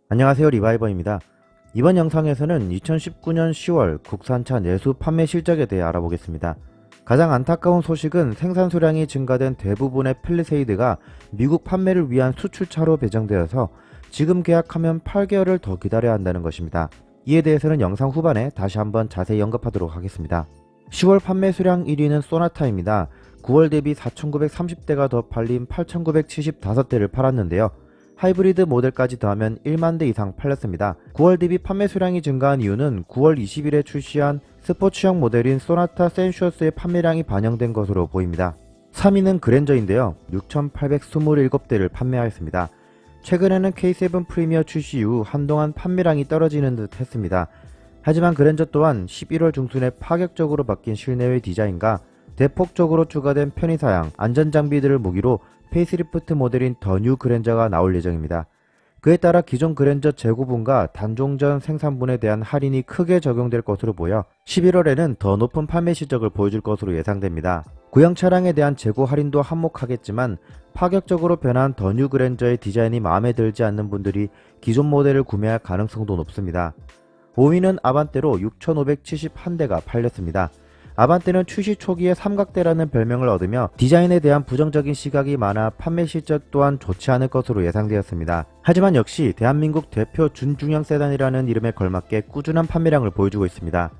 안녕하세요, 리바이버입니다. 이번 영상에서는 2019년 10월 국산차 내수 판매 실적에 대해 알아보겠습니다. 가장 안타까운 소식은 생산 수량이 증가된 대부분의 팰리세이드가 미국 판매를 위한 수출차로 배정되어서 지금 계약하면 8개월을 더 기다려야 한다는 것입니다. 이에 대해서는 영상 후반에 다시 한번 자세히 언급하도록 하겠습니다. 10월 판매 수량 1위는 소나타입니다. 9월 대비 4,930대가 더 팔린 8,975대를 팔았는데요. 하이브리드 모델까지 더하면 1만 대 이상 팔렸습니다. 9월 대비 판매 수량이 증가한 이유는 9월 20일에 출시한 스포츠형 모델인 소나타 센슈어스의 판매량이 반영된 것으로 보입니다. 3위는 그랜저인데요. 6,827대를 판매하였습니다. 최근에는 K7 프리미어 출시 이후 한동안 판매량이 떨어지는 듯 했습니다. 하지만 그랜저 또한 11월 중순에 파격적으로 바뀐 실내외 디자인과 대폭적으로 추가된 편의사양, 안전장비들을 무기로 페이스리프트 모델인 더 뉴 그랜저가 나올 예정입니다. 그에 따라 기존 그랜저 재고분과 단종전 생산분에 대한 할인이 크게 적용될 것으로 보여 11월에는 더 높은 판매 실적을 보여줄 것으로 예상됩니다. 구형 차량에 대한 재고 할인도 한몫하겠지만 파격적으로 변한 더 뉴 그랜저의 디자인이 마음에 들지 않는 분들이 기존 모델을 구매할 가능성도 높습니다. 5위는 아반떼로 6,571대가 팔렸습니다. 아반떼는 출시 초기에 삼각대라는 별명을 얻으며 디자인에 대한 부정적인 시각이 많아 판매 실적 또한 좋지 않을 것으로 예상되었습니다. 하지만 역시 대한민국 대표 준중형 세단이라는 이름에 걸맞게 꾸준한 판매량을 보여주고 있습니다.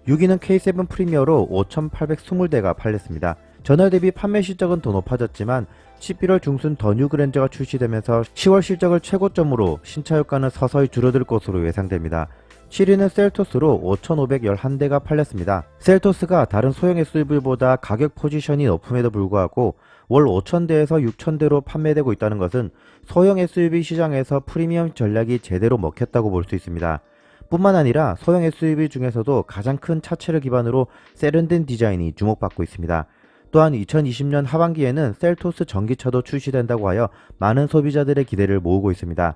6위는 K7 프리미어로 5,820대가 팔렸습니다. 전월 대비 판매 실적은 더 높아졌지만 11월 중순 더 뉴 그랜저가 출시되면서 10월 실적을 최고점으로 신차 효과는 서서히 줄어들 것으로 예상됩니다. 7위는 셀토스로 5,511대가 팔렸습니다. 셀토스가 다른 소형 SUV보다 가격 포지션이 높음에도 불구하고 월 5,000대에서 6,000대로 판매되고 있다는 것은 소형 SUV 시장에서 프리미엄 전략이 제대로 먹혔다고 볼 수 있습니다. 뿐만 아니라 소형 SUV 중에서도 가장 큰 차체를 기반으로 세련된 디자인이 주목받고 있습니다. 또한 2020년 하반기에는 셀토스 전기차도 출시된다고 하여 많은 소비자들의 기대를 모으고 있습니다.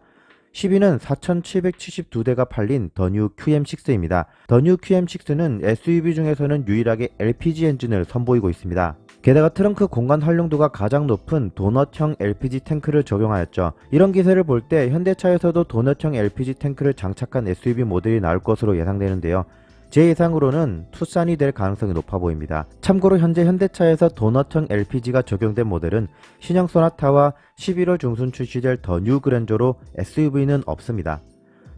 10위는 4,772대가 팔린 더 뉴 QM6입니다. 더 뉴 QM6는 SUV 중에서는 유일하게 LPG 엔진을 선보이고 있습니다. 게다가 트렁크 공간 활용도가 가장 높은 도넛형 LPG 탱크를 적용하였죠. 이런 기세를 볼 때 현대차에서도 도넛형 LPG 탱크를 장착한 SUV 모델이 나올 것으로 예상되는데요. 제 예상으로는 투싼이 될 가능성이 높아 보입니다. 참고로 현재 현대차에서 도넛형 LPG가 적용된 모델은 신형 소나타와 11월 중순 출시될 더 뉴 그랜저로 SUV는 없습니다.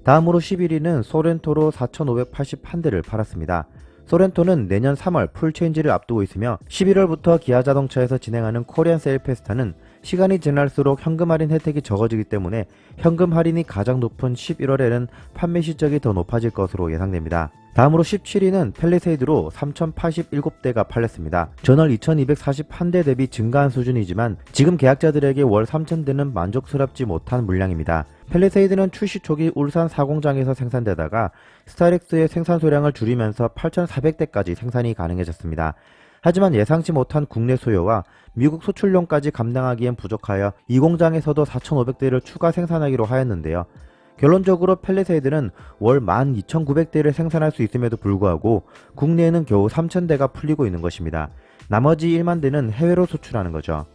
다음으로 11위는 소렌토로 4,581대를 팔았습니다. 소렌토는 내년 3월 풀체인지를 앞두고 있으며 11월부터 기아자동차에서 진행하는 코리안 세일 페스타는 시간이 지날수록 현금 할인 혜택이 적어지기 때문에 현금 할인이 가장 높은 11월에는 판매 실적이 더 높아질 것으로 예상됩니다. 다음으로 17위는 팰리세이드로 3,087대가 팔렸습니다. 전월 2,241대 대비 증가한 수준이지만 지금 계약자들에게 월 3,000대는 만족스럽지 못한 물량입니다. 팰리세이드는 출시 초기 울산 사공장에서 생산되다가 스타렉스의 생산 소량을 줄이면서 8,400대까지 생산이 가능해졌습니다. 하지만 예상치 못한 국내 수요와 미국 수출용까지 감당하기엔 부족하여 이 공장에서도 4,500대를 추가 생산하기로 하였는데요. 결론적으로 팰리세이드는 월 12,900대를 생산할 수 있음에도 불구하고 국내에는 겨우 3,000대가 풀리고 있는 것입니다. 나머지 1만 대는 해외로 수출하는 거죠.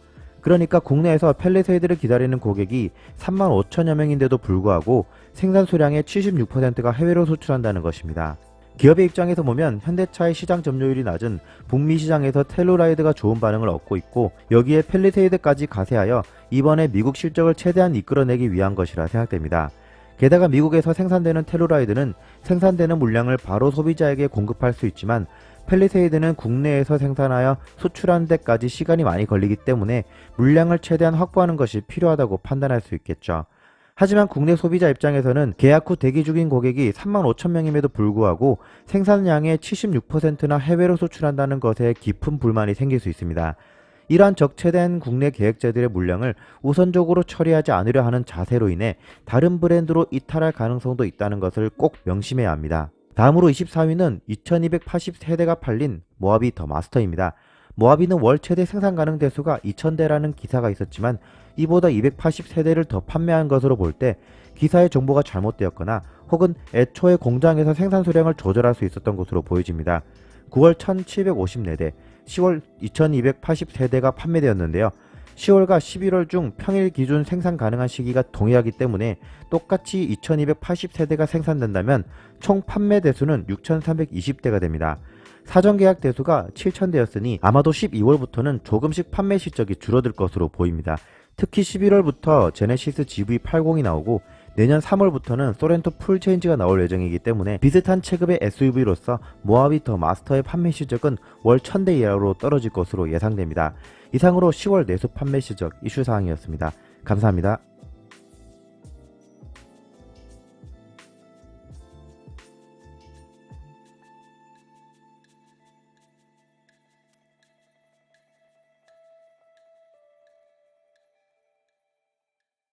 그러니까 국내에서 팰리세이드를 기다리는 고객이 35,000여 명인데도 불구하고 생산 수량의 76%가 해외로 수출한다는 것입니다. 기업의 입장에서 보면 현대차의 시장 점유율이 낮은 북미 시장에서 텔루라이드가 좋은 반응을 얻고 있고 여기에 팰리세이드까지 가세하여 이번에 미국 실적을 최대한 이끌어내기 위한 것이라 생각됩니다. 게다가 미국에서 생산되는 텔루라이드는 생산되는 물량을 바로 소비자에게 공급할 수 있지만 팰리세이드는 국내에서 생산하여 수출하는 데까지 시간이 많이 걸리기 때문에 물량을 최대한 확보하는 것이 필요하다고 판단할 수 있겠죠. 하지만 국내 소비자 입장에서는 계약 후 대기 중인 고객이 35,000명임에도 불구하고 생산량의 76%나 해외로 수출한다는 것에 깊은 불만이 생길 수 있습니다. 이러한 적체된 국내 계획자들의 물량을 우선적으로 처리하지 않으려 하는 자세로 인해 다른 브랜드로 이탈할 가능성도 있다는 것을 꼭 명심해야 합니다. 다음으로 24위는 2,280세대가 팔린 모하비 더 마스터입니다. 모하비는 월 최대 생산 가능 대수가 2,000대라는 기사가 있었지만 이보다 280세대를 더 판매한 것으로 볼 때 기사의 정보가 잘못되었거나 혹은 애초에 공장에서 생산 수량을 조절할 수 있었던 것으로 보여집니다. 9월 1,754대, 10월 2,280세대가 판매되었는데요. 10월과 11월 중 평일 기준 생산 가능한 시기가 동일하기 때문에 똑같이 2280세대가 생산된다면 총 판매 대수는 6320대가 됩니다. 사전 계약 대수가 7000대였으니 아마도 12월부터는 조금씩 판매 실적이 줄어들 것으로 보입니다. 특히 11월부터 제네시스 GV80이 나오고 내년 3월부터는 소렌토 풀체인지가 나올 예정이기 때문에 비슷한 체급의 SUV로서 모하비 더 마스터의 판매 실적은 월 1000대 이하로 떨어질 것으로 예상됩니다. 이상으로 10월 내수 판매 실적 이슈사항이었습니다. 감사합니다.